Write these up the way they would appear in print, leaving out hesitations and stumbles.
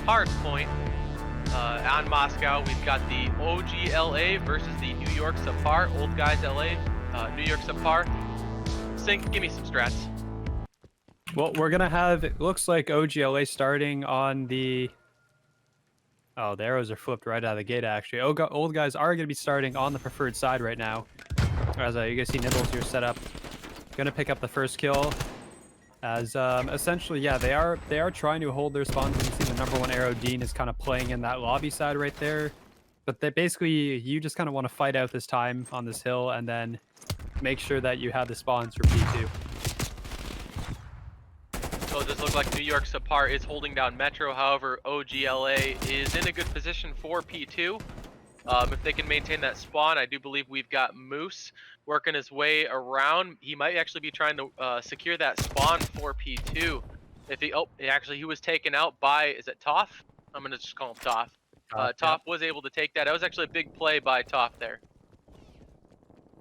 SubPar's point, on Moscow, we've got the OGLA versus the New York SubPar. Old guys LA, New York SubPar. Sync, give me some strats. Well, we're gonna have, it looks like OGLA starting on the... Oh, the arrows are flipped right out of the gate, actually. Old guys are going to be starting on the preferred side right now. As you guys see Nibbles here set up. Going to pick up the first kill. As essentially, yeah, they are trying to hold their spawns. You can see the #1 arrow, Dean, is kind of playing in that lobby side right there. But they basically, you just kind of want to fight out this time on this hill and then make sure that you have the spawns for P2. So it does look like New York SubPar is holding down Metro. However, OGLA is in a good position for P2. If they can maintain that spawn, I do believe we've got Moose working his way around. He might actually be trying to secure that spawn for P2. If he, actually he was taken out by, is it Toph? I'm gonna just call him Toph. Toph was able to take that. That was actually a big play by Toph there.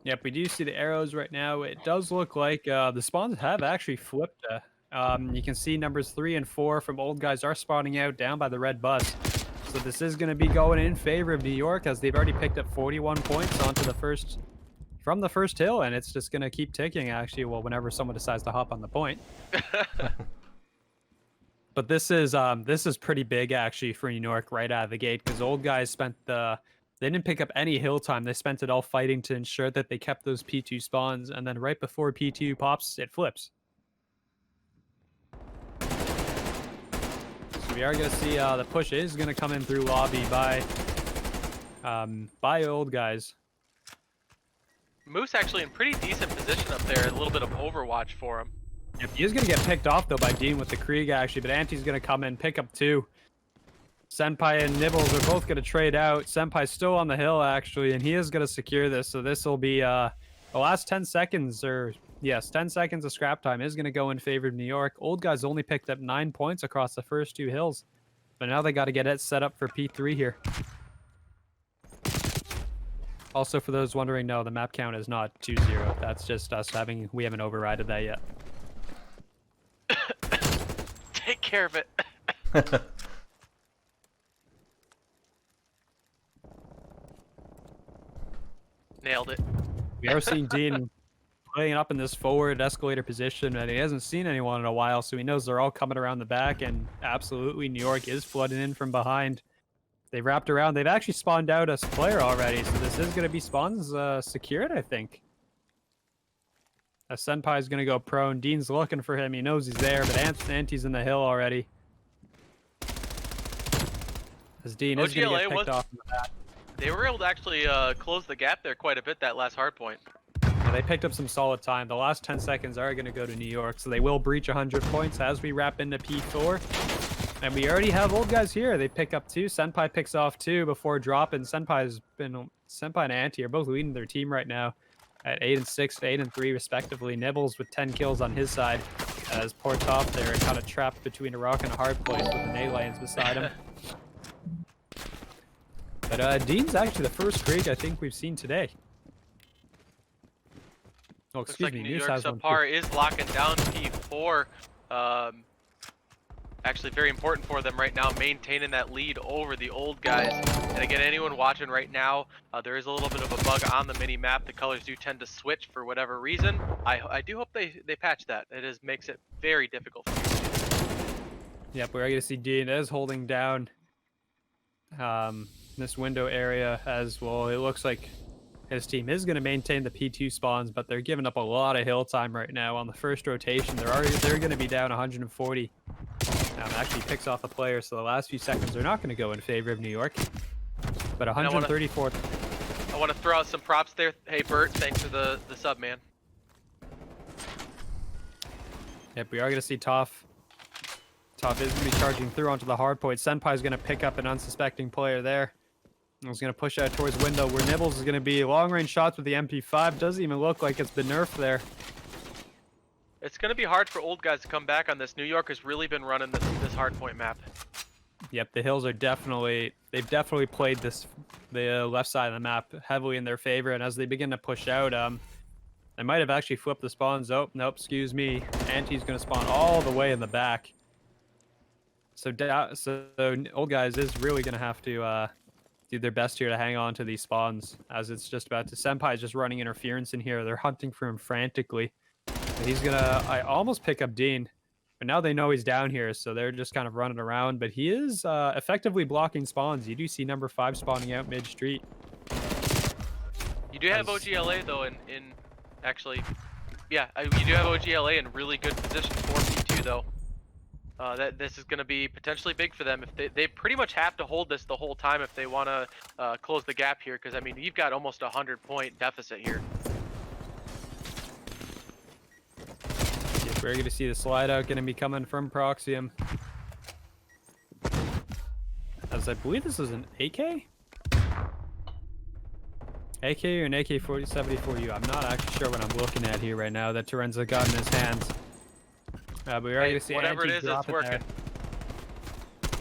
Yep, we do see the arrows right now. It does look like the spawns have actually flipped. You can see numbers 3 and 4 from Old Guys are spawning out down by the red bus. So this is going to be going in favor of New York, as they've already picked up 41 points onto the first, from the first hill, and it's just going to keep ticking, actually, well, whenever someone decides to hop on the point. But this is pretty big, actually, for New York right out of the gate, because Old Guys spent they didn't pick up any hill time. They spent it all fighting to ensure that they kept those P2 spawns, and then right before P2 pops, it flips. We are going to see the push is going to come in through lobby by Old Guys. Moose actually in pretty decent position up there. A little bit of overwatch for him. Yep, he is going to get picked off, though, by Dean with the Krieg, actually. But Anti's going to come in, pick up 2. Senpai and Nibbles are both going to trade out. Senpai's still on the hill, actually, and he is going to secure this. So this will be the last 10 seconds, or... Yes, 10 seconds of scrap time is going to go in favor of New York. Old Guys only picked up 9 points across the first 2 hills. But now they got to get it set up for P3 here. Also, for those wondering, no, the map count is not 2-0. That's just us we haven't overrided that yet. Take care of it. Nailed it. We are seeing Dean playing up in this forward escalator position, and he hasn't seen anyone in a while, so he knows they're all coming around the back, and absolutely New York is flooding in from behind. They've wrapped around. They've actually spawned out a player already, so this is going to be spawns secured, I think. Senpai is going to go prone. Dean's looking for him. He knows he's there, but Anti's in the hill already. As Dean is going to get picked off in the back. They were able to actually close the gap there quite a bit that last hard point. Yeah, they picked up some solid time. The last 10 seconds are going to go to New York, so they will breach 100 points as we wrap into P4. And we already have Old Guys here. They pick up 2. Senpai picks off 2 before dropping. Senpai and Anti are both leading their team right now at 8 and 6, 8 and 3 respectively. Nibbles with 10 kills on his side, as poor Top there kind of trapped between a rock and a hard place with the A lanes beside him. But Dean's actually the first Krieg I think we've seen today. Oh, excuse me. New York SubPar is locking down P4. Actually very important for them right now, maintaining that lead over the Old Guys. And again, anyone watching right now, there is a little bit of a bug on the mini map. The colors do tend to switch for whatever reason. I do hope they patch that. It makes it very difficult for you. Yep, we're going to see Dean is holding down this window area as well. It looks like his team is going to maintain the P2 spawns, but they're giving up a lot of hill time right now on the first rotation. They're going to be down 140. Actually picks off a player, so the last few seconds are not going to go in favor of New York. But 134. I want to throw out some props there. Hey Bert, thanks for the sub, man. Yep, we are going to see Toph. Toph is going to be charging through onto the hard point. Senpai is going to pick up an unsuspecting player there. He's going to push out towards window where Nibbles is going to be long-range shots with the MP5. Doesn't even look like it's been nerfed there. It's going to be hard for Old Guys to come back on this. New York has really been running this hardpoint map. Yep, the hills are they've definitely played the left side of the map heavily in their favor, and as they begin to push out, they might have actually flipped the spawns. Oh, nope, excuse me. Anti's going to spawn all the way in the back. So old guys is really gonna have to do their best here to hang on to these spawns, as it's just about to. Senpai is just running interference in here. They're hunting for him frantically. But he's gonna. I almost pick up Dean, but now they know he's down here, so they're just kind of running around. But he is effectively blocking spawns. You do see number 5 spawning out mid street. You do have OGLA though in actually, yeah, you do have OGLA in really good position for P2 though. That this is going to be potentially big for them. If they pretty much have to hold this the whole time if they want to close the gap here, because I mean you've got almost a 100-point deficit here. We're going to see the slide out going to be coming from Proxium. As I believe this is an AK? AK or an AK-74U? I'm not actually sure what I'm looking at here right now that Terenza got in his hands. But we're already going to see whatever it is, it's working.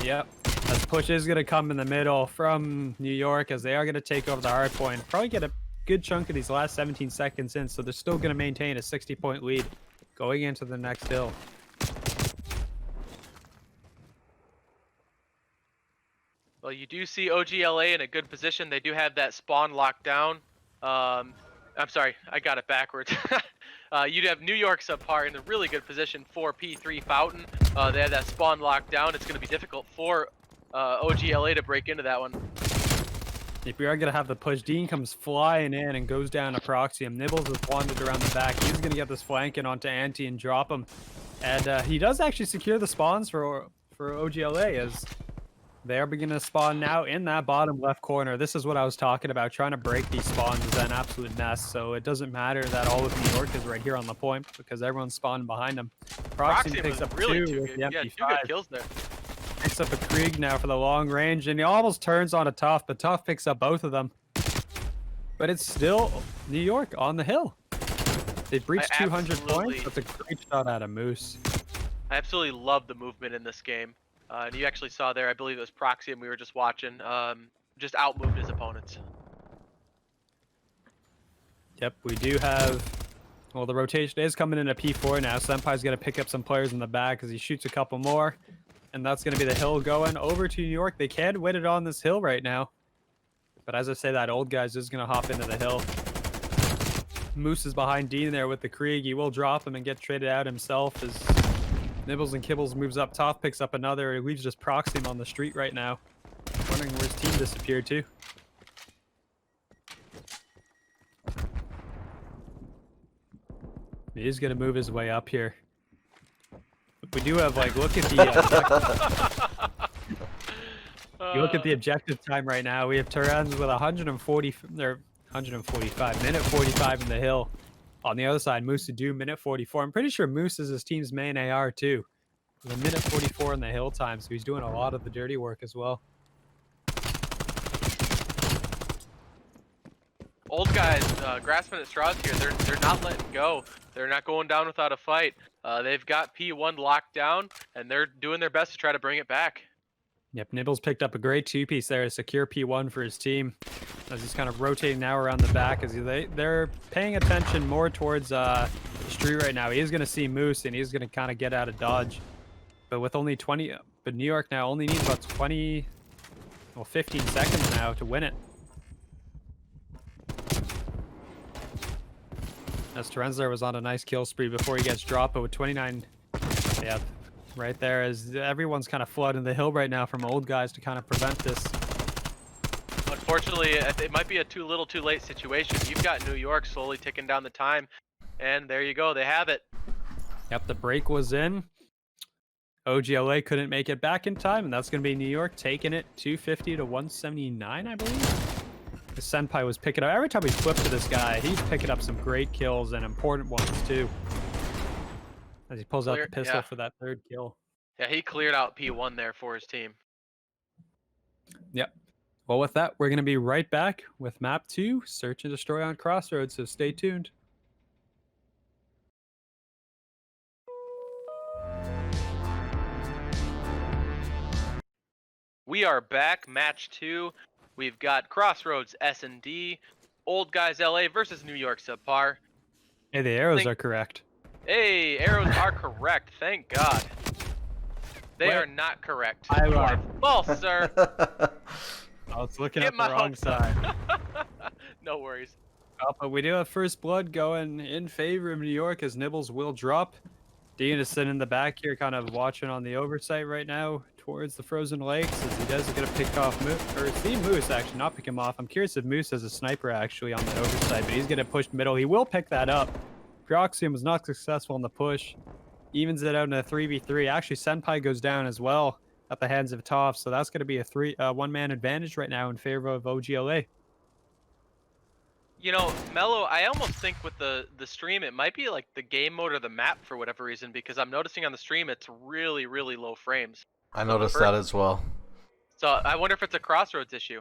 Yep. As push is going to come in the middle from New York, as they are going to take over the hard point. Probably get a good chunk of these last 17 seconds in, so they're still going to maintain a 60-point lead going into the next hill. Well, you do see OGLA in a good position. They do have that spawn locked down. I'm sorry, I got it backwards. You do have New York SubPar in a really good position for P3 Fountain. They have that spawn locked down. It's going to be difficult for OGLA to break into that one. If we are going to have the push, Dean comes flying in and goes down to Proxium. Nibbles is wandered around the back. He's going to get this flanking onto Anti and drop him. And he does actually secure the spawns for OGLA, as they are beginning to spawn now in that bottom left corner. This is what I was talking about. Trying to break these spawns is an absolute mess. So it doesn't matter that all of New York is right here on the point, because everyone's spawning behind them. Proxium picks up really 2 with the yeah, 2 good kills there. Picks up a Krieg now for the long range, and he almost turns on a Tough, but Tough picks up both of them. But it's still New York on the hill. They've breached 200 points. That's a great shot out of Moose. I absolutely love the movement in this game. And you actually saw there, I believe it was Proxium we were just watching, just outmoved his opponents. Yep, we do have... Well, the rotation is coming in at P4 now. Senpai's going to pick up some players in the back as he shoots a couple more. And that's going to be the hill going over to New York. They can win it on this hill right now. But as I say, that old guy's just going to hop into the hill. Moose is behind Dean there with the Krieg. He will drop him and get traded out himself as Nibbles and Kibbles moves up top, picks up another. He leaves just Proxium on the street right now. Wondering where his team disappeared to. He is going to move his way up here. We do have, like, look at the you look at the objective time right now. We have Terrans with 145, minute 45 in the hill. On the other side, Moose to do minute 44. I'm pretty sure Moose is his team's main AR too. With a minute 44 in the hill time, so he's doing a lot of the dirty work as well. Old guys grasping at straws here. They're not letting go. They're not going down without a fight. They've got P1 locked down, and they're doing their best to try to bring it back. Yep, Nibbles picked up a great 2-piece there to secure P1 for his team. As he's kind of rotating now around the back, as they're paying attention more towards the street right now. He is going to see Moose, and he's going to kind of get out of dodge. But with only 20, but New York now only needs about 15 seconds now to win it. As Terenzler was on a nice kill spree before he gets dropped, but with 29, yeah, right there, as everyone's kind of flooding the hill right now from old guys to kind of prevent this. Unfortunately, it might be a too little too late situation. You've got New York slowly ticking down the time, and there you go, they have it. Yep, the break was in. OGLA couldn't make it back in time, and that's going to be New York taking it 250 to 179, I believe. The Senpai was picking up, every time we flip to this guy, he's picking up some great kills and important ones too. As he pulls out the pistol for that third kill. Yeah, he cleared out P1 there for his team. Yep. Well, with that, we're going to be right back with map 2, Search and Destroy on Crossroads, so stay tuned. We are back, match 2. We've got Crossroads S&D, Old Guys LA versus New York SubPar. Hey, the arrows are correct. Hey, arrows are correct, thank God. They Wait. are not correct. I You are lied. false, sir. I was looking Get at the my wrong hopes up. side. No worries. But we do have first blood going in favor of New York as Nibbles will drop. Dean is sitting in the back here, kind of watching on the oversight right now towards the frozen lakes as he does get to pick off Moose, or see Moose actually, not pick him off. I'm curious if Moose has a sniper actually on the oversight, but he's going to push middle. He will pick that up. Proxium was not successful in the push. Evens it out in a 3v3. Actually, Senpai goes down as well at the hands of Toph, so that's going to be a one-man advantage right now in favor of OGLA. You know, Mello, I almost think with the stream, it might be like the game mode or the map for whatever reason, because I'm noticing on the stream it's really, really low frames. I noticed that as well. So I wonder if it's a Crossroads issue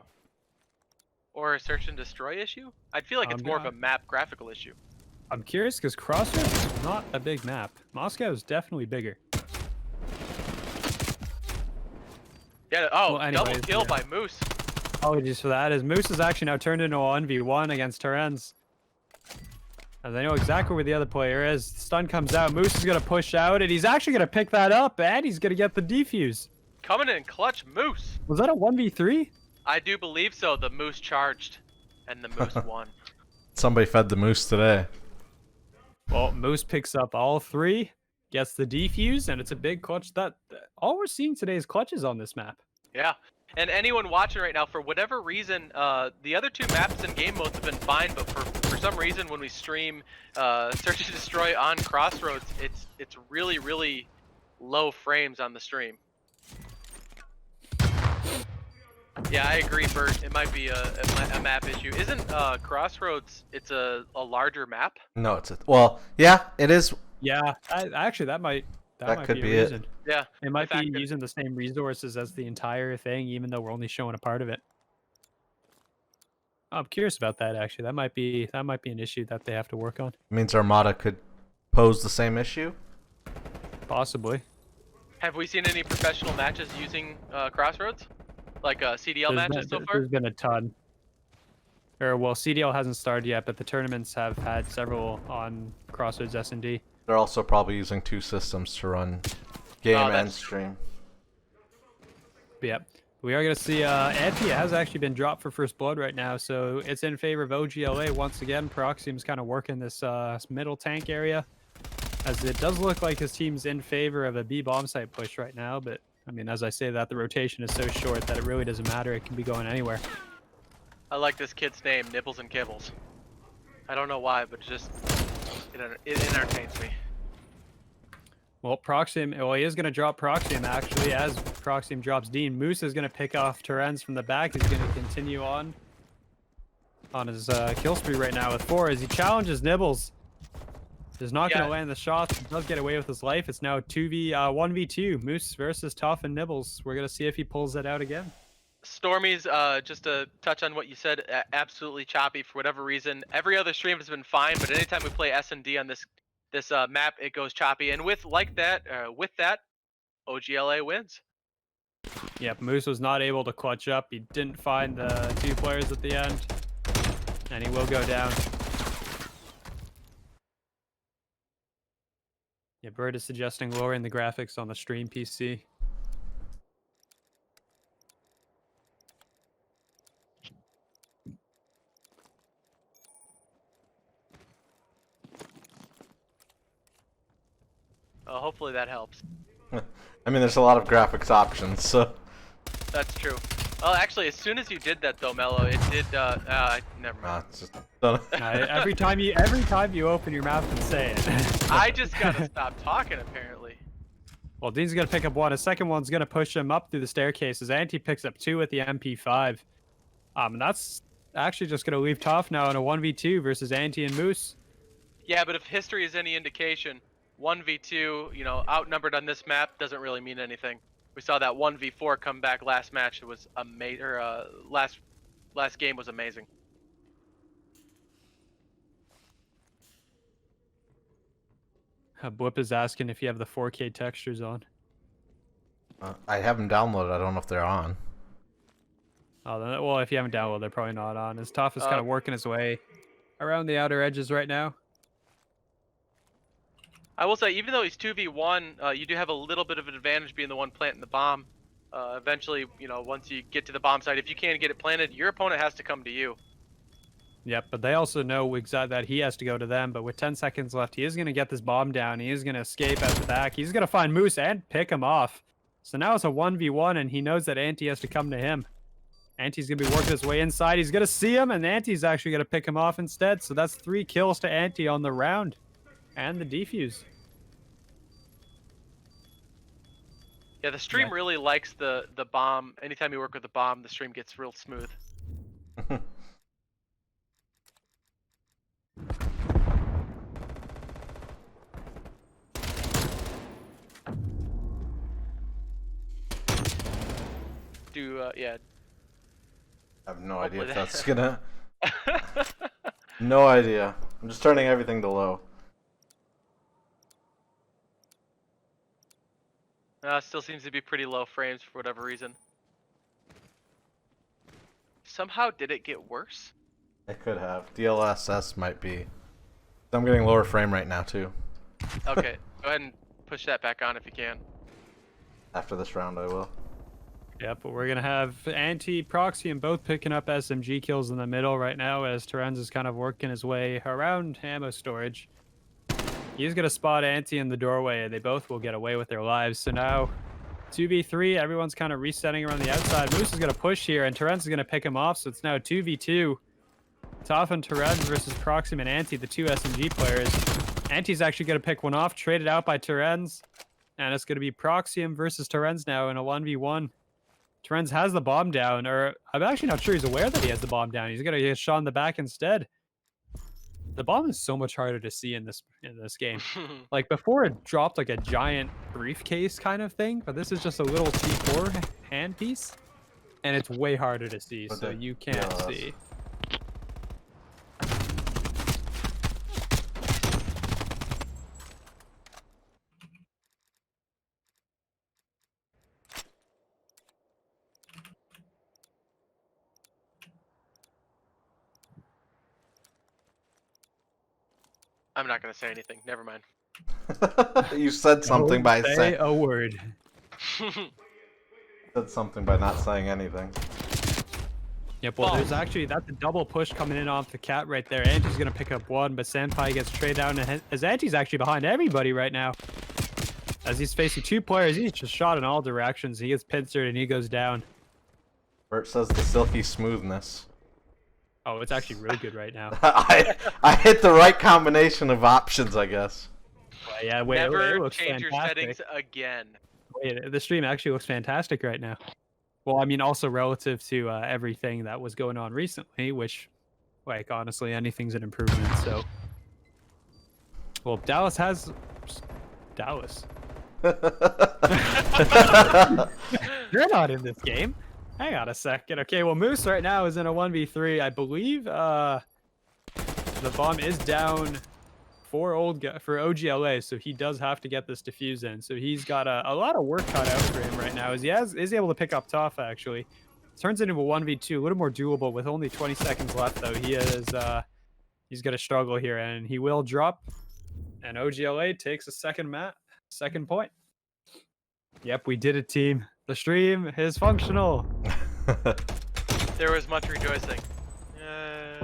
or a search and destroy issue. I'd feel like it's more of a map graphical issue. I'm curious because Crossroads is not a big map. Moscow is definitely bigger. Yeah. Oh, Well, anyways, double kill yeah. by Moose. Apologies for that, as Moose is actually now turned into a 1v1 against Terence. As I know exactly where the other player is. Stun comes out, Moose is going to push out, and he's actually going to pick that up, and he's going to get the defuse. Coming in clutch, Moose. Was that a 1v3? I do believe so. The Moose charged, and the Moose won. Somebody fed the moose today. Well, Moose picks up all three, gets the defuse, and it's a big clutch. All we're seeing today is clutches on this map. Yeah. And anyone watching right now, for whatever reason, the other two maps and game modes have been fine, but for some reason, when we stream Search and Destroy on Crossroads, it's really, really low frames on the stream. Yeah, I agree, Bert. It might be a map issue. Isn't Crossroads? It's a larger map. No, well, yeah, it is. Yeah, actually, that might could be be a it. reason. Yeah. It might the be fact that- using the same resources as the entire thing, even though we're only showing a part of it. I'm curious about that. Actually, that might be an issue that they have to work on. It means Armada could pose the same issue. Possibly. Have we seen any professional matches using Crossroads? Like CDL matches so far? There's been a ton. Or well, CDL hasn't started yet, but the tournaments have had several on Crossroads S&D. They're also probably using two systems to run game and that's stream. But yeah, we are going to see Antia has actually been dropped for first blood right now, so it's in favor of OGLA once again. Proxium's kind of working this middle tank area, as it does look like his team's in favor of a B bomb site push right now, but I mean, as I say that, the rotation is so short that it really doesn't matter. It can be going anywhere. I like this kid's name, Nibbles and Kibbles. I don't know why, but just it entertains me. Well, Proxium, well, he is going to drop Proxium, actually, as Proxium drops Dean. Moose is going to pick off Terence from the back. He's going to continue on his kill spree right now with 4 as he challenges Nibbles. Is not going to land the shots. He does get away with his life. It's now 1v2. Moose versus Toph and Nibbles. We're going to see if he pulls that out again. Stormy's, just to touch on what you said, absolutely choppy for whatever reason. Every other stream has been fine, but anytime we play S&D on this map, it goes choppy. And with that, OGLA wins. Yep, Moose was not able to clutch up. He didn't find the 2 players at the end, and he will go down. Yeah, Bird is suggesting lowering the graphics on the stream PC. Hopefully that helps. I mean, there's a lot of graphics options, so. That's true. Well, actually, as soon as you did that, though, Mello, it did. Never mind. It's just Every time you open your mouth and say it. I just gotta stop talking, apparently. Well, Dean's gonna pick up 1. A second one's gonna push him up through the staircases. Anti picks up 2 at the MP5. And that's actually just gonna leave Toph now in a 1v2 versus Anti and Moose. Yeah, but if history is any indication, 1v2, outnumbered on this map doesn't really mean anything. We saw that 1v4 come back last match. It was amazing. Last game was amazing. Blip is asking if you have the 4K textures on. I have them downloaded. I don't know if they're on. Oh, well, if you haven't downloaded, they're probably not on. As Toph is kind of working his way around the outer edges right now. I will say, even though he's 2v1, you do have a little bit of an advantage being the one planting the bomb. Eventually, you know, once you get to the bomb site, if you can't get it planted, your opponent has to come to you. Yep, but they also know exactly that he has to go to them. But with 10 seconds left, he is going to get this bomb down. He is going to escape out the back. He's going to find Moose and pick him off. So now it's a 1v1, and he knows that Anti has to come to him. Anti's going to be working his way inside. He's going to see him, and Anti's actually going to pick him off instead. So that's 3 kills to Anti on the round. And the defuse. Yeah, the stream really likes the bomb. Anytime you work with the bomb, the stream gets real smooth. Yeah. I have no idea Hopefully if that- that's gonna. No idea. I'm just turning everything to low. Still seems to be pretty low frames for whatever reason. Somehow, did it get worse? It could have. DLSS might be. I'm getting lower frame rate now too. Okay, go ahead and push that back on if you can. After this round, I will. Yep, but we're going to have Anti, Proxy, and both picking up SMG kills in the middle right now as Terenz is kind of working his way around ammo storage. He's going to spot Anti in the doorway, and they both will get away with their lives. So now, 2v3, everyone's kind of resetting around the outside. Moose is going to push here, and Terenz is going to pick him off, so it's now 2v2. Toff and Terenz versus Proxim and Anti, the 2 SMG players. Anti's actually going to pick one off, traded out by Terenz, and it's going to be Proxium versus Terenz now in a 1v1. Terenz has the bomb down, or I'm actually not sure he's aware that he has the bomb down. He's going to get shot in the back instead. The bomb is so much harder to see in this game. Like before, it dropped like a giant briefcase kind of thing, but this is just a little C4 handpiece, and it's way harder to see, so you can't see. I'm not gonna say anything. Never mind. You said something by Don't say saying. a word. Said something by not saying anything. Yep, well, there's actually, that's a double push coming in off the cat right there. Anti's going to pick up one, but Senpai gets traded down as Anti's actually behind everybody right now. As he's facing 2 players, he's just shot in all directions. He gets pincered and he goes down. Bert says the silky smoothness. Oh, it's actually really good right now. I hit the right combination of options, I guess. Yeah, wait, it Never looks change your fantastic. settings again. Wait, the stream actually looks fantastic right now. Well, I mean, also relative to everything that was going on recently, which, like, honestly, anything's an improvement, so. Well, Dallas has... Dallas. You're not in this game. Hang on a second. Okay, well, Moose right now is in a 1v3. I believe the bomb is down for OGLA, so he does have to get this defuse in. So he's got a lot of work cut out for him right now. As he is able to pick up Toff, actually. Turns into a 1v2, a little more doable with only 20 seconds left, though. He is he's going to struggle here, and he will drop. And OGLA takes a second point. Yep, we did it, team. The stream is functional. There was much rejoicing.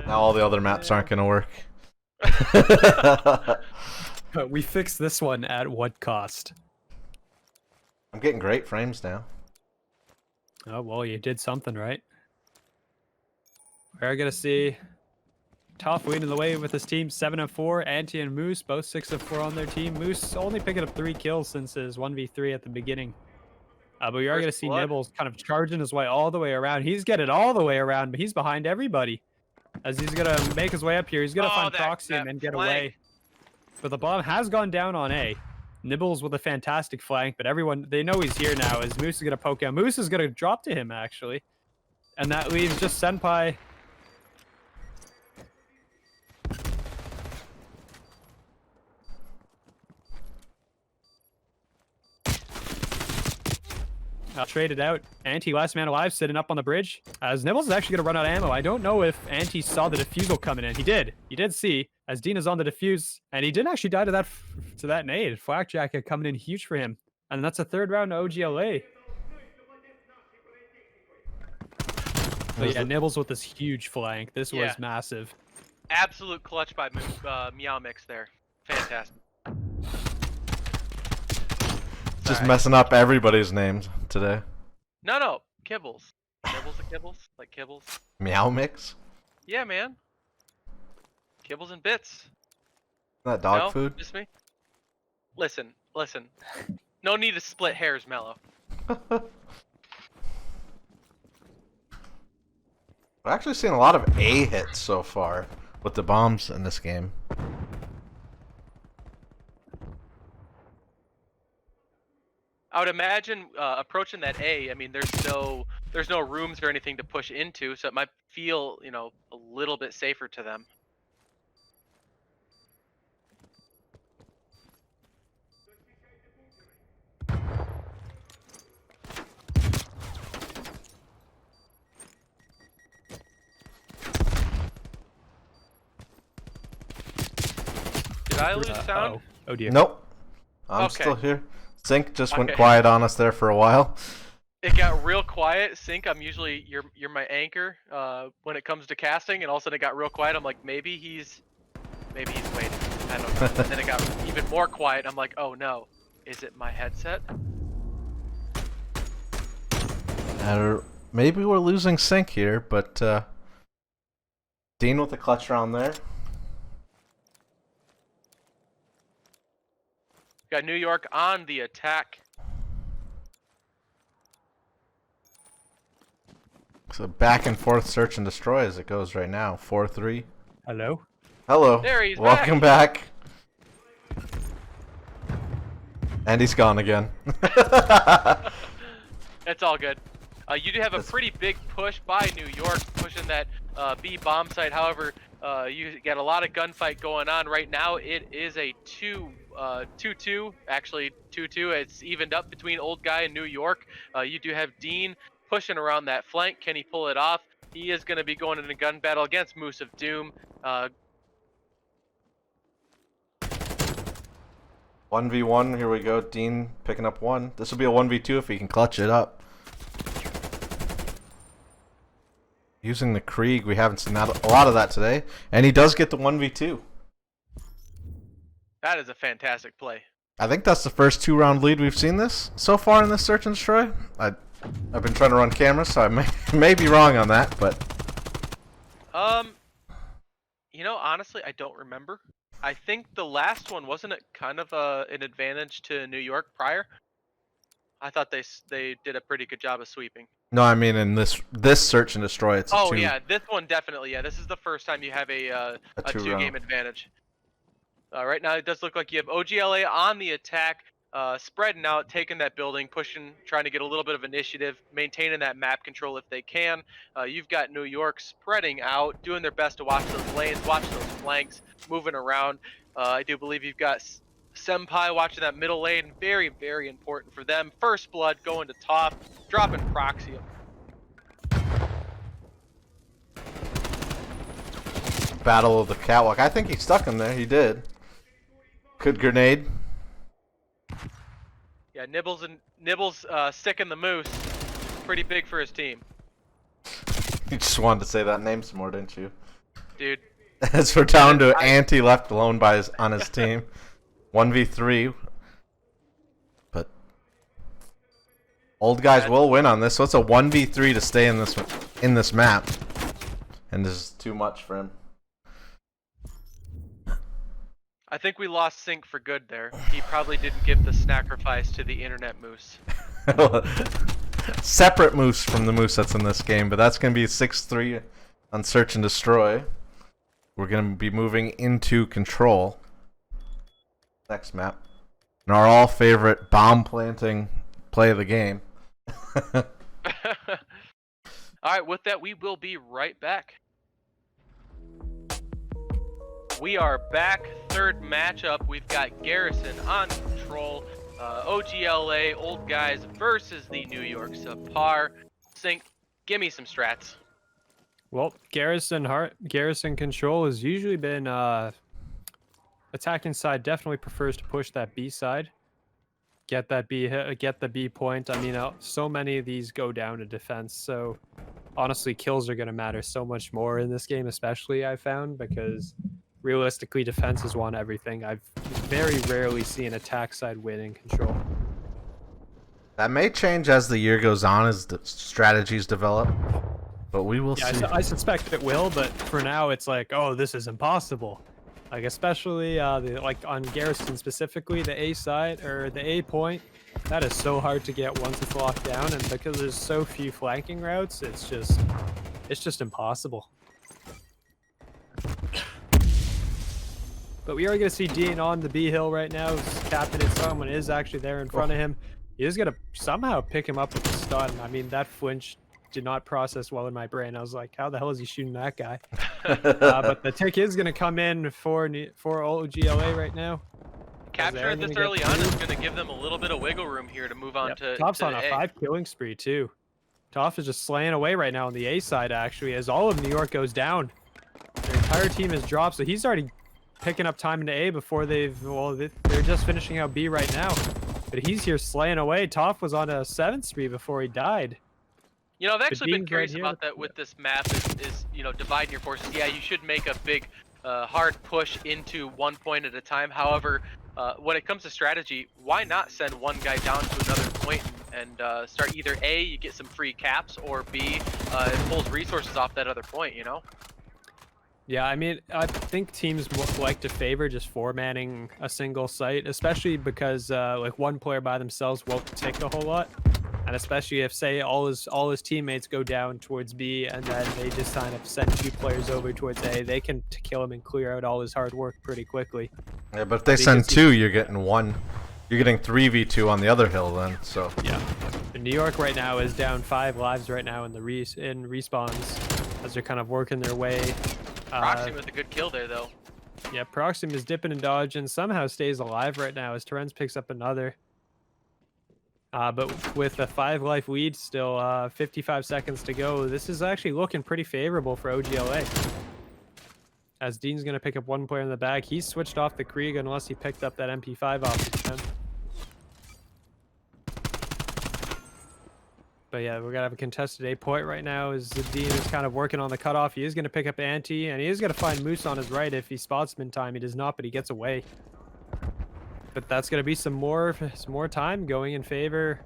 Now all the other maps aren't gonna work. But we fixed this one at what cost? I'm getting great frames now. Oh, well, you did something right. We're going to see Toff leading the way with his team 7-4. Anti and Moose both 6-4 on their team. Moose only picking up 3 kills since his 1v3 at the beginning. But we are going to see Nibbles kind of charging his way all the way around. He's getting all the way around, but he's behind everybody. As he's going to make his way up here, he's going to find Proxy and then get away. But the bomb has gone down on A. Nibbles with a fantastic flank, but everyone, they know he's here now as Moose is going to poke out. Moose is going to drop to him, actually. And that leaves just Senpai. traded out. Anti last man alive sitting up on the bridge. As Nibbles is actually going to run out of ammo. I don't know if Anti saw the defusal coming in. He did. He did see as Dean is on the defuse. And he didn't actually die to that nade. Flak Jacket coming in huge for him. And that's a third round to OGLA. So yeah, Nibbles with this huge flank. This was massive. Absolute clutch by Meow Mix there. Fantastic. Just messing up everybody's names today. No. Kibbles. Nibbles and Kibbles? Like Kibbles? Meow Mix? Yeah, man. Kibbles and Bits. Isn't that dog No? food? Just me? Listen. No need to split hairs, Mello. We're actually seeing a lot of A hits so far with the bombs in this game. I would imagine approaching that A. I mean, there's no rooms or anything to push into, so it might feel, a little bit safer to them. Did I lose sound? Oh dear. Nope. I'm still here. Sync just went quiet on us there for a while. It got real quiet. Sync, I'm usually you're my anchor when it comes to casting, and all of a sudden it got real quiet. I'm like, maybe he's waiting. I don't know. And then it got even more quiet. I'm like, oh no, is it my headset? Maybe we're losing Sync here, but Dean with the clutch round there. Got New York on the attack. So back and forth search and destroy as it goes right now. 4-3. Hello? Hello. There he's Welcome back. And he's gone again. That's all good. You do have a pretty big push by New York, pushing that B bomb site. However, you got a lot of gunfight going on right now. It is a 2-2, actually 2-2. It's evened up between Old Guy and New York. You do have Dean pushing around that flank. Can he pull it off? He is going to be going in a gun battle against Moose of Doom. 1v1, here we go. Dean picking up one. This will be a 1v2 if he can clutch it up. Using the Krieg, we haven't seen a lot of that today. And he does get the 1v2. That is a fantastic play. I think that's the first 2-round lead we've seen this so far in this search and destroy. I've been trying to run cameras, so I may be wrong on that, but honestly, I don't remember. I think the last one, wasn't it kind of an advantage to New York prior? I thought they did a pretty good job of sweeping. no, I mean in this search and destroy, it's a Yeah, this one definitely. Yeah, this is the first time you have a two-game advantage. Right now, it does look like you have OGLA on the attack, spreading out, taking that building, pushing, trying to get a little bit of initiative, maintaining that map control if they can. You've got New York spreading out, doing their best to watch those lanes, watch those flanks, moving around. I do believe you've got Senpai watching that middle lane. Very, very important for them. First blood going to top, dropping Proxium. battle of the catwalk. I think he stuck him there. He did. Good grenade. Yeah, Nibbles sticking the Moose. Pretty big for his team. You just wanted to say that name some more, didn't you? Dude. As we're down to Anti left alone on his team. 1v3. But Old Guys will win on this, so it's a 1v3 to stay in this map. And this is too much for him. I think we lost Sync for good there. He probably didn't give the sacrifice to the internet Moose. Separate Moose from the Moose that's in this game, but that's going to be 6-3 on Search and Destroy. We're going to be moving into Control. Next map. And our all favorite bomb planting play of the game. Alright, with that, we will be right back. We are back. Third matchup. We've got Garrison on Control OGLA old guys versus the New York SubPar. Sync, give me some strats. Well, Garrison Control has usually been attacking side definitely prefers to push that B side. Get the B point. I mean, so many of these go down to defense. So honestly, kills are going to matter so much more in this game, especially I found, because realistically, defense has won everything. I've very rarely seen attack side win in Control. That may change as the year goes on, as the strategies develop. But we will see. I suspect it will, but for now, it's like, oh, this is impossible. Like, especially like on Garrison specifically, the A side or the A point, that is so hard to get once it's locked down, and because there's so few flanking routes, it's just impossible. But we are going to see Dean on the B hill right now. He's capping it. Someone is actually there in front of him. He is going to somehow pick him up with a stun. I mean, that flinch did not process well in my brain. I was like, how the hell is he shooting that guy? But the tick is going to come in for OGLA right now. Capture this early on is going to give them a little bit of wiggle room here to move on to Toph's on a A. 5 killing spree too. Toph is just slaying away right now on the A side actually, as all of New York goes down. Their entire team has dropped, so he's already picking up time into A before they're just finishing out B right now. But he's here slaying away. Toph was on a 7th spree before he died. You know, I've actually been curious right about that with this map is, you know, dividing your forces. Yeah, you should make a big, hard push into one point at a time. However, when it comes to strategy, why not send one guy down to another point and start either A, you get some free caps, or B, it pulls resources off that other point, you know? Yeah, I mean, I think teams like to favor just 4-manning a single site, especially because like one player by themselves won't tick a whole lot. And especially if, say, all his teammates go down towards B and then they just send 2 players over towards A, they can kill him and clear out all his hard work pretty quickly. Yeah, but if they send 2, you're getting 1. You're getting 3v2 on the other hill then, so. Yeah. And New York right now is down 5 lives right now in the respawns as they're kind of working their way. Proxim with a good kill there, though. Yeah, Proxim is dipping and dodging, somehow stays alive right now as Torrens picks up another. But with a 5 life lead still, 55 seconds to go, this is actually looking pretty favorable for OGLA. As Dean's going to pick up 1 player in the back. He's switched off the Krieg unless he picked up that MP5 off the gun. But yeah, we're going to have a contested A point right now as the Dean is kind of working on the cutoff. He is going to pick up Anti, and he is going to find Moose on his right if he spots him in time. He does not, but he gets away. But that's going to be some more time going in favor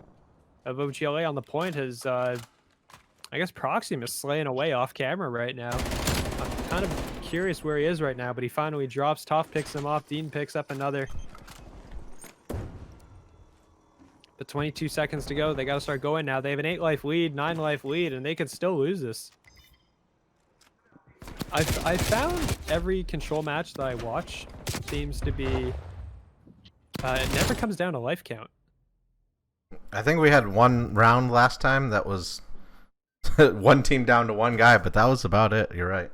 of OGLA on the point as, I guess Proxim is slaying away off camera right now. I'm kind of curious where he is right now, but he finally drops. Toph picks him off. Dean picks up another. But 22 seconds to go. They got to start going now. They have an 8 life lead, 9 life lead, and they could still lose this. I found every Control match that I watch seems to be... it never comes down to life count. I think we had 1 round last time that was 1 team down to 1 guy, but that was about it. You're right.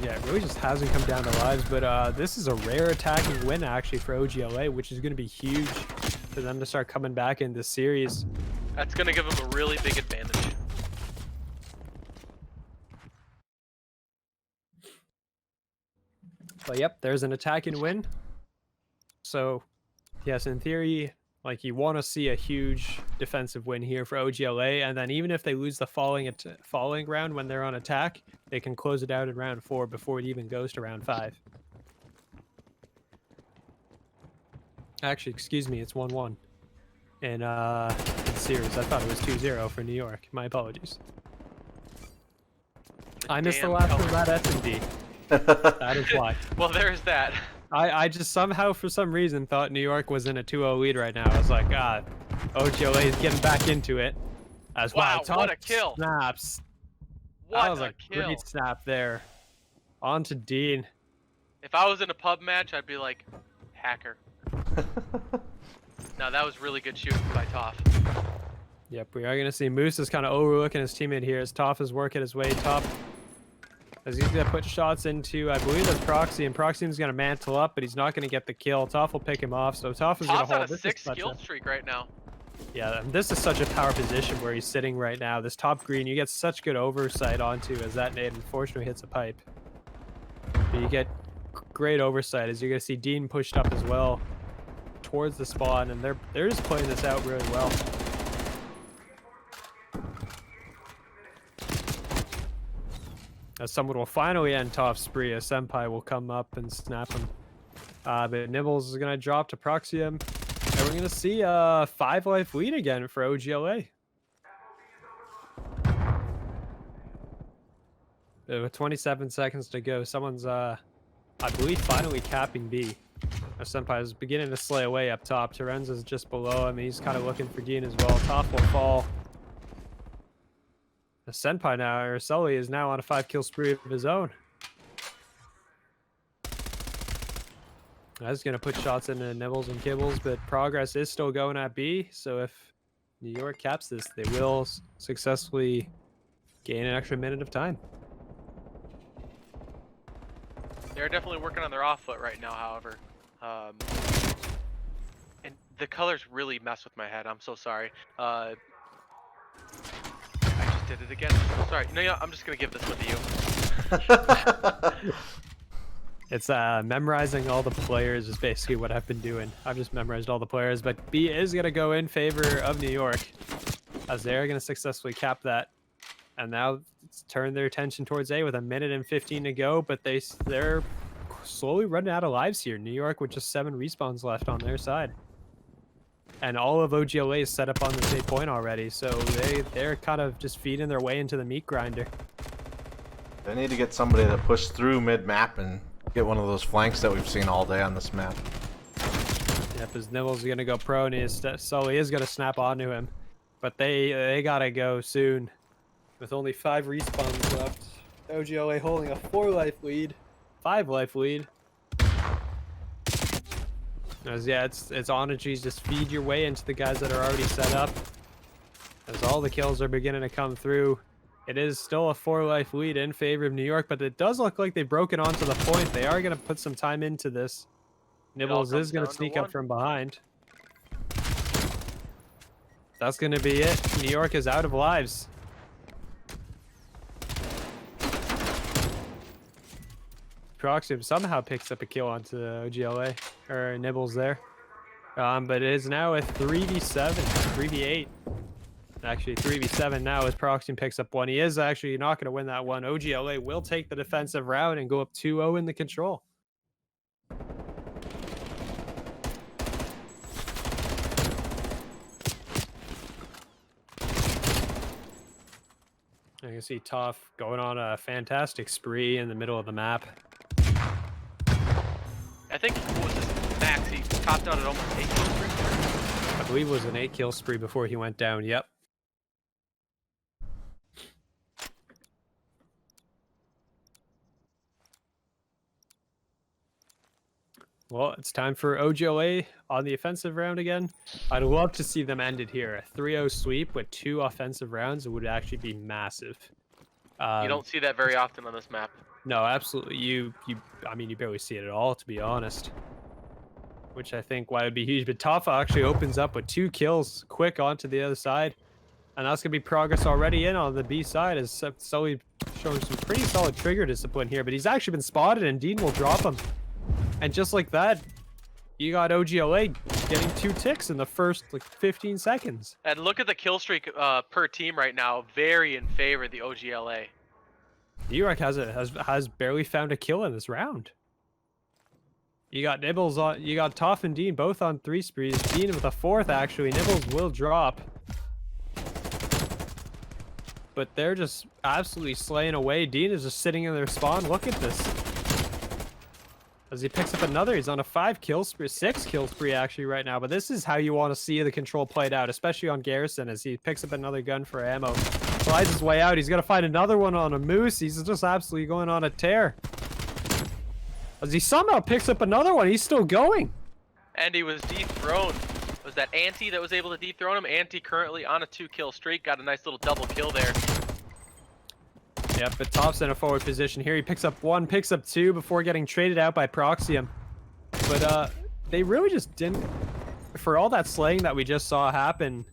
Yeah, it really just hasn't come down to lives, but this is a rare attacking win actually for OGLA, which is going to be huge for them to start coming back in this series. That's going to give them a really big advantage. But yep, there's an attacking win. So, yes, in theory, like you want to see a huge defensive win here for OGLA, and then even if they lose the falling round when they're on attack, they can close it out in round 4 before it even goes to round 5. Actually, excuse me, it's 1-1 in the series. I thought it was 2-0 for New York. My apologies. I missed the last one of that S&D. That is why. Well, there's that. I just somehow, for some reason, thought New York was in a 2-0 lead right now. I was like, OGLA is getting back into it. As wow, what a kill. Snaps. What that was a kill. great snap there. On to Dean. If I was in a pub match, I'd be like, hacker. No, that was really good shooting by Toph. Yep, we are going to see Moose is kind of overlooking his teammate here as Toph is working his way top. As he's going to put shots into, I believe that's Proxy, and Proxy's going to mantle up, but he's not going to get the kill. Toph will pick him off, so Toph is going to Toph's on hold. a 6 kill streak right now. Yeah, this is such a power position where he's sitting right now. This top green, you get such good oversight onto as that nade unfortunately hits a pipe. But you get great oversight as you're going to see Dean pushed up as well towards the spawn, and they're just playing this out really well. As someone will finally end Toph's spree, a Senpai will come up and snap him. But Nibbles is going to drop to Proxium. And we're going to see a 5-life lead again for OGLA. With 27 seconds to go, someone's, I believe, finally capping B. Our Senpai is beginning to slay away up top. Terenz is just below him. He's kind of looking for Dean as well. Toph will fall. The Senpai now, or Sully, is now on a 5-kill spree of his own. I was going to put shots into Nibbles and Kibbles, but progress is still going at B. So if New York caps this, they will successfully gain an extra minute of time. They're definitely working on their off foot right now, however. And the colors really mess with my head. I'm so sorry. I just did it again. I'm so sorry. You know, I'm just going to give this one to you. It's memorizing all the players is basically what I've been doing. I've just memorized all the players, but B is going to go in favor of New York as they're going to successfully cap that. And now turn their attention towards A with a minute and 15 to go, but they're slowly running out of lives here. New York with just 7 respawns left on their side. And all of OGLA is set up on this A point already, so they're kind of just feeding their way into the meat grinder. They need to get somebody to push through mid-map and get one of those flanks that we've seen all day on this map. Yep, his Nibbles is going to go pro, and Sully is going to snap onto him. But they got to go soon. With only 5 respawns left. OGLA holding a 4-life lead. 5-life lead. As yeah, it's Onichi's just feed your way into the guys that are already set up. As all the kills are beginning to come through. It is still a 4-life lead in favor of New York, but it does look like they've broken onto the point. They are going to put some time into this. Nibbles is going to sneak up from behind. That's going to be it. New York is out of lives. Proxium somehow picks up a kill onto OGLA, or Nibbles there. But it is now a 3v7, 3v8. Actually, 3v7 now as Proxium picks up one. He is actually not going to win that one. OGLA will take the defensive round and go up 2-0 in the control. You can see Toph going on a fantastic spree in the middle of the map. I think, what was this, Max, he topped out at almost 8 kill spree? I believe it was an 8-kill spree before he went down, yep. Well, it's time for OGLA on the offensive round again. I'd love to see them end it here. A 3-0 sweep with 2 offensive rounds would actually be massive. You don't see that very often on this map. No, absolutely. I mean, you barely see it at all, to be honest. Which I think why it would be huge. But Toph actually opens up with 2 kills quick onto the other side. And that's going to be progress already in on the B side as Sully showing some pretty solid trigger discipline here. But he's actually been spotted and Dean will drop him. And just like that, you got OGLA getting 2 ticks in the first like 15 seconds. And look at the kill streak per team right now, very in favor of the OGLA. New York has barely found a kill in this round. You got Nibbles on, you got Toph and Dean both on 3 sprees. Dean with a 4th actually. Nibbles will drop. But they're just absolutely slaying away. Dean is just sitting in their spawn. Look at this. As he picks up another, he's on a 5-kill spree, 6-kill spree actually right now. But this is how you want to see the control played out, especially on Garrison as he picks up another gun for ammo. Slides his way out. He's going to find another one on a Moose. He's just absolutely going on a tear. As he somehow picks up another one, he's still going. And he was dethroned. Was that Anti that was able to dethrone him? Anti currently on a 2-kill streak. Got a nice little double kill there. Yep, but Top's in a forward position here. He picks up 1, picks up 2 before getting traded out by Proxium. But they really just didn't, for all that slaying that we just saw happen,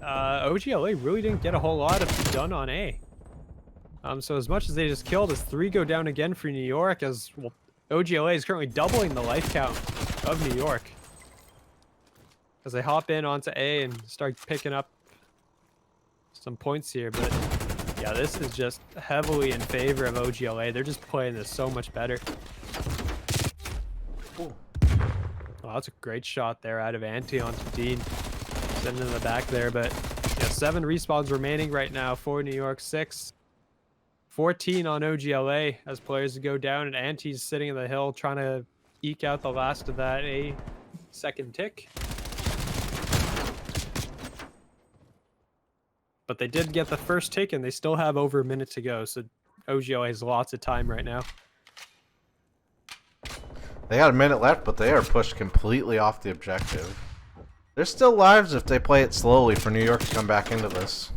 OGLA really didn't get a whole lot of done on A. So as much as they just killed, as 3 go down again for New York, as well, OGLA is currently doubling the life count of New York. As they hop in onto A and start picking up some points here, but yeah, this is just heavily in favor of OGLA. They're just playing this so much better. Ooh. Well, that's a great shot there out of Ante onto Dean. Sending in the back there, but yeah, 7 respawns remaining right now for New York, 6. 14 on OGLA as players go down, and Ante's sitting in the hill trying to eke out the last of that A second tick. But they did get the first tick, and they still have over a minute to go, so OGLA has lots of time right now. They got a minute left, but they are pushed completely off the objective. There's still lives if they play it slowly for New York to come back into this.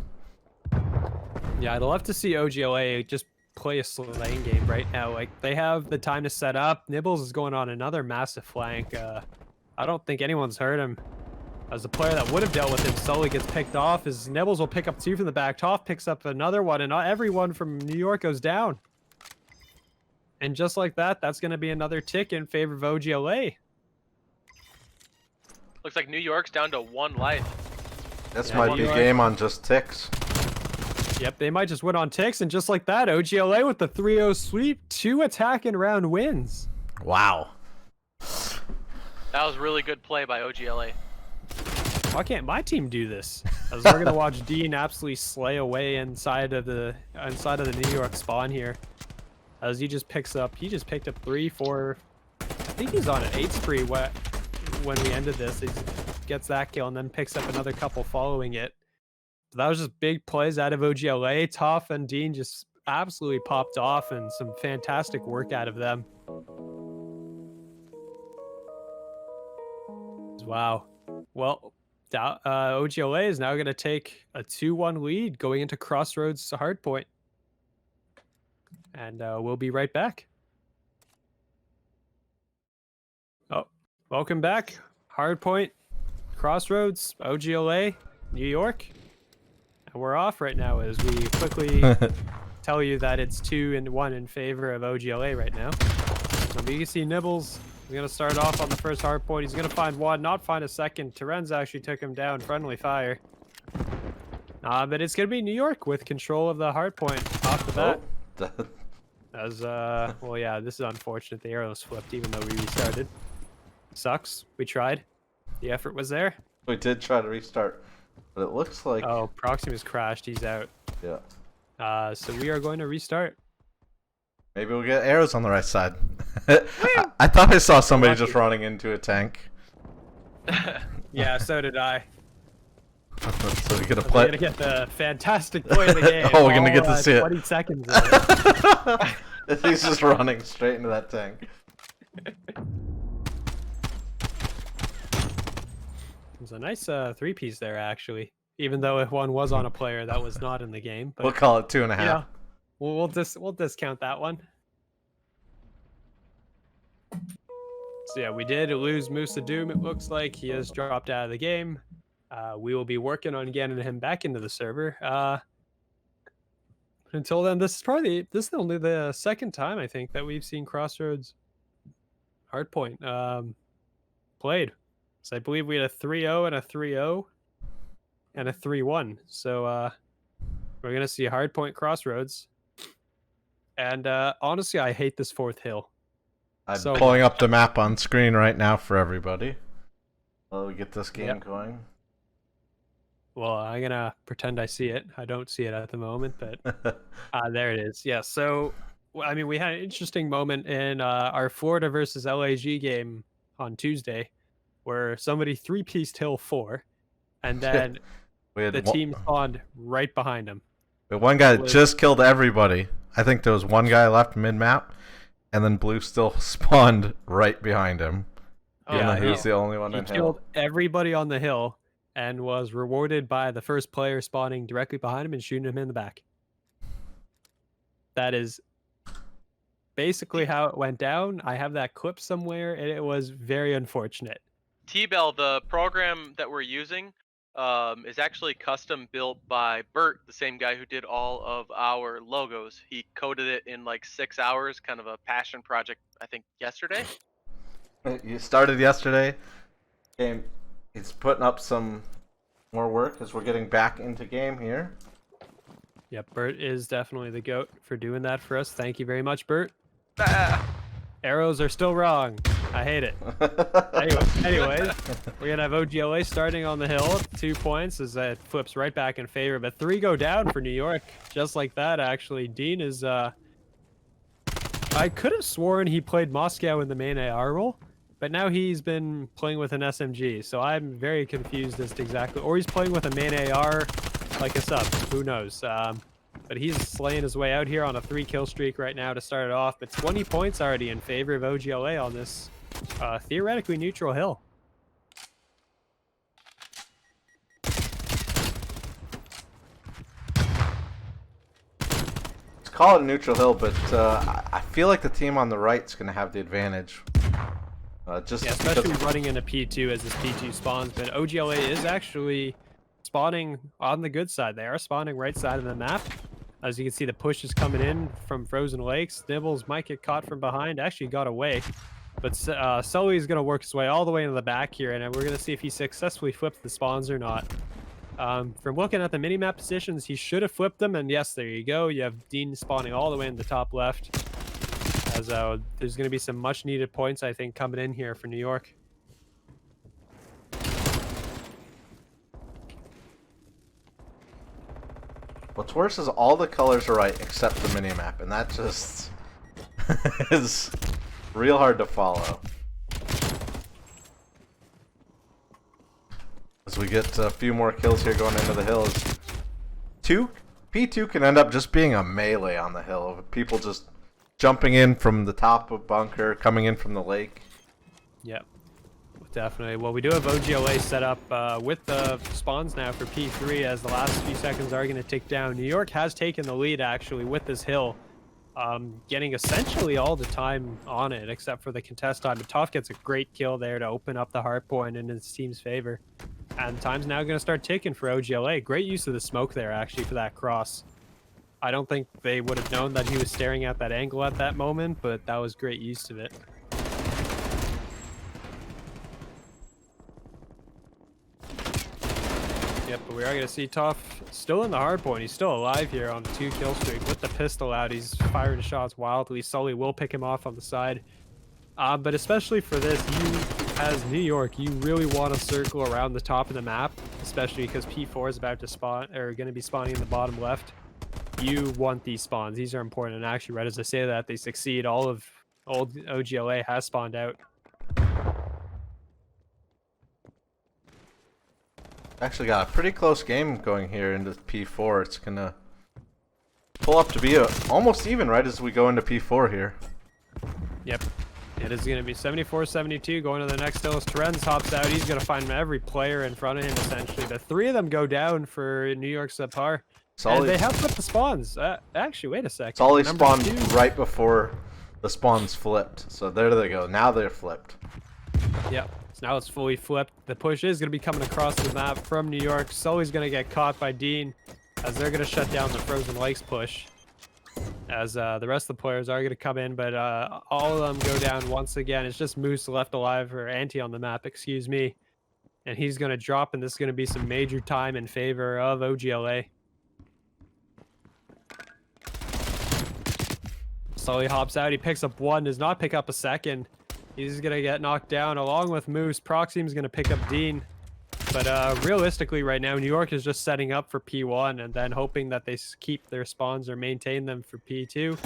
Yeah, I'd love to see OGLA just play a slow lane game right now. Like, they have the time to set up. Nibbles is going on another massive flank. I don't think anyone's hurt him. As the player that would have dealt with him slowly gets picked off, as Nibbles will pick up 2 from the back. Toff picks up another one, and not everyone from New York goes down. And just like that, that's going to be another tick in favor of OGLA. Looks like New York's down to 1 life. This Yeah, might be a game on just ticks. Yep, they might just win on ticks, and just like that, OGLA with the 3-0 sweep, 2 attack and round wins. Wow. That was really good play by OGLA. Why can't my team do this? As we're gonna watch Dean absolutely slay away inside of the New York spawn here. As he just picked up 3, 4. I think he's on an 8 spree when we ended this. He gets that kill and then picks up another couple following it. So that was just big plays out of OGLA. Toff and Dean just absolutely popped off, and some fantastic work out of them. Wow. Well, OGLA is now going to take a 2-1 lead going into Crossroads Hardpoint. And we'll be right back. Oh, welcome back. Hardpoint, Crossroads, OGLA, New York. And we're off right now as we quickly tell you that it's 2-1 in favor of OGLA right now. You can see Nibbles is going to start off on the first hardpoint. He's going to find 1, not find a second. Terenz actually took him down. Friendly fire. But it's going to be New York with control of the hardpoint off the bat. Oh. As, well, yeah, this is unfortunate. The arrows flipped even though we restarted. Sucks. We tried. The effort was there. We did try to restart, but it looks like... Oh, Proximus crashed. He's out. Yeah. So we are going to restart. Maybe we'll get arrows on the right side. I thought I saw somebody just running into a tank. Yeah, so did I. So we're gonna We're gonna get the fantastic play of the game. Oh, we're gonna get to see it. 20 seconds. He's just running straight into that tank. It's a nice 3-piece there, actually. Even though if one was on a player that was not in the game. But, We'll call it 2.5. yeah, we'll discount that one. So yeah, we did lose Musa Doom. It looks like he has dropped out of the game. We will be working on getting him back into the server. Until then, this is only the second time I think that we've seen Crossroads Hardpoint played. So I believe we had a 3-0 and a 3-0 and a 3-1. So we're gonna see Hardpoint Crossroads. And honestly, I hate this 4th hill. I'm so pulling up the map on screen right now for everybody. While we get this game going. Well, I'm gonna pretend I see it. I don't see it at the moment, but there it is. Yeah. So, I mean, we had an interesting moment in our Florida versus LAG game on Tuesday, where somebody 3-pieced hill 4, and then the team spawned right behind him. One guy just killed everybody. I think there was one guy left mid-map, and then Blue still spawned right behind him. Yeah, he was the only one he in killed hill. everybody on the hill and was rewarded by the first player spawning directly behind him and shooting him in the back. that is basically how it went down. I have that clip somewhere, and it was very unfortunate. T-Bell, the program that we're using, is actually custom built by Bert, the same guy who did all of our logos. He coded it in like 6 hours, kind of a passion project, I think, yesterday. You started yesterday. Game. He's putting up some more work as we're getting back into game here. Yep, Bert is definitely the GOAT for doing that for us. Thank you very much, Bert. Arrows are still wrong. I hate it. Anyways, we're going to have OGLA starting on the hill. 2 points as that flips right back in favor. But 3 go down for New York. Just like that, actually. Dean is... I could have sworn he played Moscow in the main AR role. But now he's been playing with an SMG. So I'm very confused as to exactly... Or he's playing with a main AR like a sub. Who knows? But he's slaying his way out here on a 3-kill streak right now to start it off. But 20 points already in favor of OGLA on this theoretically neutral hill. Let's call it a neutral hill, but I feel like the team on the right's going to have the advantage. Especially running into P2 as this P2 spawns. But OGLA is actually spawning on the good side. They are spawning right side of the map. As you can see, the push is coming in from Frozen Lakes. Nibbles might get caught from behind. Actually got away. But Sully is going to work his way all the way into the back here, and we're going to see if he successfully flips the spawns or not. From looking at the minimap positions, he should have flipped them, and yes, there you go. You have Dean spawning all the way in the top left. As there's going to be some much-needed points, I think, coming in here for New York. What's worse is all the colors are right except the minimap, and that just is real hard to follow. As we get a few more kills here going into the hills. P2 can end up just being a melee on the hill. People just jumping in from the top of bunker, coming in from the lake. Yep. Definitely. Well, we do have OGLA set up with the spawns now for P3 as the last few seconds are going to tick down. New York has taken the lead, actually, with this hill. Getting essentially all the time on it, except for the contest time. But Toph gets a great kill there to open up the hard point in his team's favor. And time's now going to start ticking for OGLA. Great use of the smoke there, actually, for that cross. I don't think they would have known that he was staring at that angle at that moment, but that was great use of it. Yep, but we are going to see Toph still in the hard point. He's still alive here on the 2-kill streak with the pistol out. He's firing shots wildly. Sully will pick him off on the side. But especially for this, as New York, you really want to circle around the top of the map, especially because P4 is about to spawn, or going to be spawning in the bottom left. You want these spawns. These are important. And actually, right as I say that, they succeed. All of old OGLA has spawned out. Actually got a pretty close game going here into P4. It's going to pull up to be almost even right as we go into P4 here. Yep. It is going to be 74-72 going to the next hill. As Terenz hops out, he's going to find every player in front of him, essentially. The 3 of them go down for New York SubPar. And they have flipped the spawns. Actually, wait a second. Sully spawned right before the spawns flipped. So there they go. Now they're flipped. Yep. So now it's fully flipped. The push is going to be coming across the map from New York. Sully's going to get caught by Dean as they're going to shut down the Frozen Lakes push. As the rest of the players are going to come in, but all of them go down once again. It's just Moose left alive, or Anti on the map, excuse me. And he's going to drop, and this is going to be some major time in favor of OGLA. Sully hops out. He picks up 1, does not pick up a second. He's going to get knocked down along with Moose. Proxim's going to pick up Dean. But realistically right now, New York is just setting up for P1 and then hoping that they keep their spawns or maintain them for P2.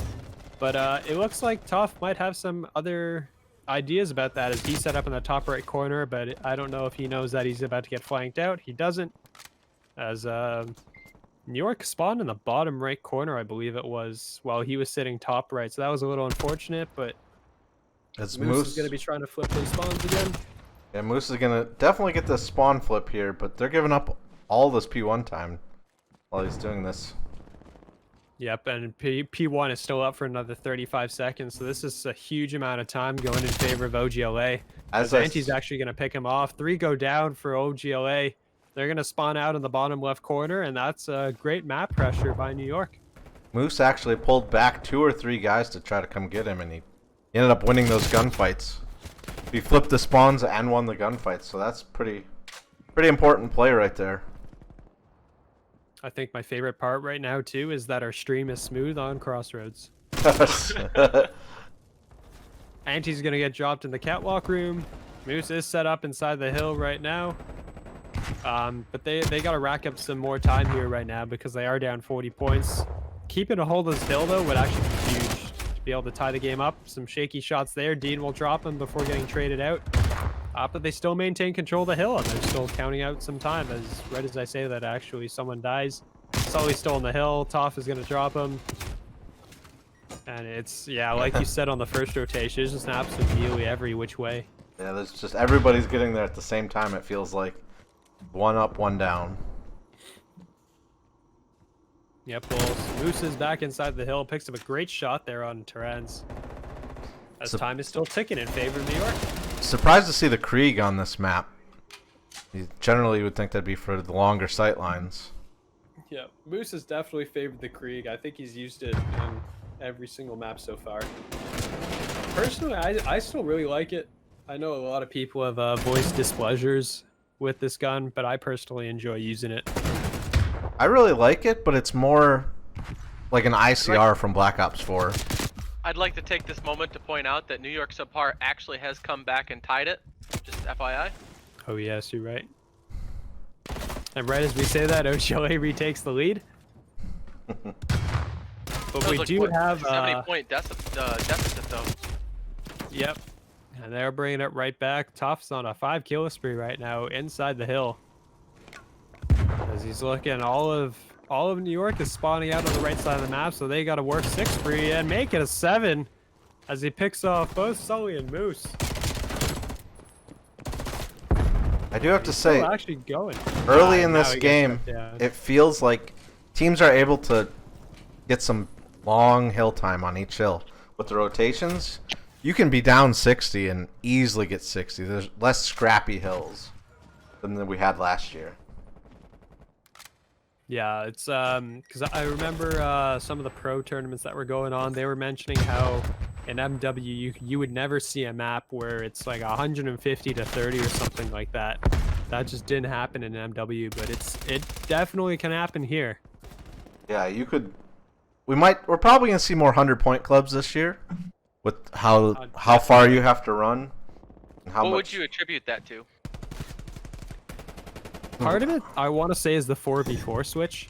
But it looks like Toph might have some other ideas about that as he set up in the top right corner, but I don't know if he knows that he's about to get flanked out. He doesn't, as New York spawned in the bottom right corner, I believe it was, while he was sitting top right. So that was a little unfortunate, but Moose is going to be trying to flip those spawns again. Yeah, Moose is going to definitely get the spawn flip here, but they're giving up all this P1 time while he's doing this. Yep, and P1 is still up for another 35 seconds, so this is a huge amount of time going in favor of OGLA. As Anti's actually going to pick him off. 3 go down for OGLA. They're going to spawn out in the bottom left corner, and that's a great map pressure by New York. Moose actually pulled back 2 or 3 guys to try to come get him, and he ended up winning those gunfights. He flipped the spawns and won the gunfights, so that's pretty important play right there. I think my favorite part right now, too, is that our stream is smooth on Crossroads. Anti's going to get dropped in the catwalk room. Moose is set up inside the hill right now. But they got to rack up some more time here right now because they are down 40 points. Keeping a hold of this hill, though, would actually be huge to be able to tie the game up. Some shaky shots there. Dean will drop him before getting traded out. But they still maintain control of the hill, and they're still counting out some time. As right as I say that, actually, someone dies. Sully's still on the hill. Toph is going to drop him. And it's, yeah, like you said on the first rotation, it's just an absolute melee every which way. Yeah, there's just everybody's getting there at the same time, it feels like. 1 up, 1 down. Yep, well, Moose is back inside the hill, picks up a great shot there on Terrans. As time is still ticking in favor of New York. Surprised to see the Krieg on this map. You generally would think that'd be for the longer sight lines. Yeah, Moose has definitely favored the Krieg. I think he's used it in every single map so far. Personally, I still really like it. I know a lot of people have voiced displeasures with this gun, but I personally enjoy using it. I really like it, but it's more like an ICR from Black Ops 4. I'd like to take this moment to point out that New York SubPar actually has come back and tied it. Just FYI. Oh yes, you're right. And right as we say that, OGLA retakes the lead. But we do have 70-point deficit though. Yep. And they're bringing it right back. Toph's on a 5 kill spree right now inside the hill. As he's looking, all of New York is spawning out on the right side of the map, so they got to work 6 spree and make it a 7 as he picks off both Sully and Moose. I do have to say, actually going early in this game, it feels like teams are able to get some long hill time on each hill. With the rotations, you can be down 60 and easily get 60. There's less scrappy hills than we had last year. Yeah, it's because I remember some of the pro tournaments that were going on. They were mentioning how in MW you would never see a map where it's like 150 to 30 or something like that. That just didn't happen in MW, but it definitely can happen here. Yeah, you could. We're probably gonna see more 100-point clubs this year, with how far you have to run. And how what much... would you attribute that to? Part of it, I want to say, is the 4v4 switch.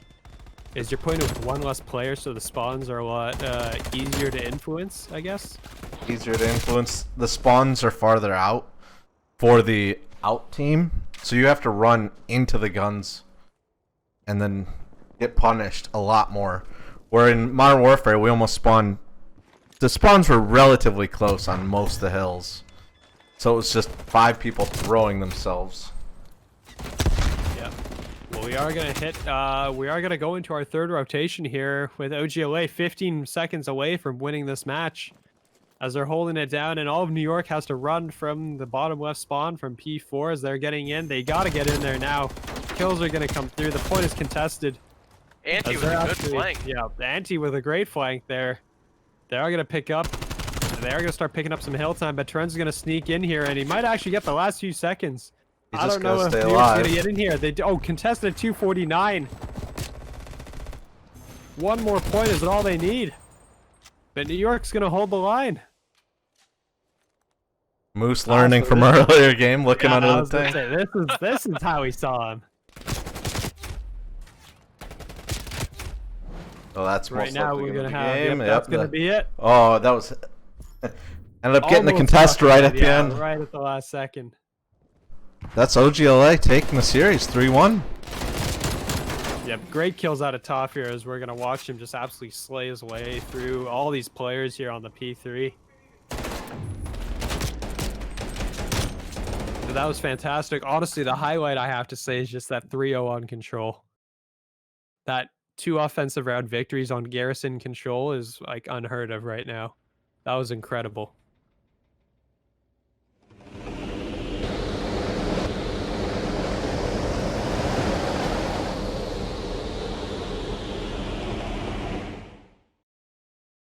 Is you're playing with 1 less player, so the spawns are a lot easier to influence, I guess. Easier to influence. The spawns are farther out for the out team, so you have to run into the guns and then get punished a lot more. Where in Modern Warfare, we almost spawned... The spawns were relatively close on most of the hills. So it was just 5 people throwing themselves. Well, we are gonna hit. We are gonna go into our 3rd rotation here with OGLA 15 seconds away from winning this match, as they're holding it down, and all of New York has to run from the bottom left spawn from P4 as they're getting in. They gotta get in there now. Kills are gonna come through. The point is contested. Anti with a good flank. Yeah, the Anti with a great flank there. They are gonna pick up. They are gonna start picking up some hill time, but Trent's gonna sneak in here, and he might actually get the last few seconds. I don't know if New York's gonna get in here. Contested at 249. 1 more point is all they need. But New York's gonna hold the line. Moose learning from earlier game, looking under the tank. This is how we saw him. Oh, that's right most now likely we're gonna be have. game. Yep, that's gonna be it. Oh, that was. Ended up getting the contest right at the end. Right at the last second. That's OGLA taking the series 3-1. Yep, great kills out of Toph here as we're going to watch him just absolutely slay his way through all these players here on the P3. So that was fantastic. Honestly, the highlight I have to say is just that 3-0 on control. That 2 offensive round victories on garrison control is like unheard of right now. That was incredible.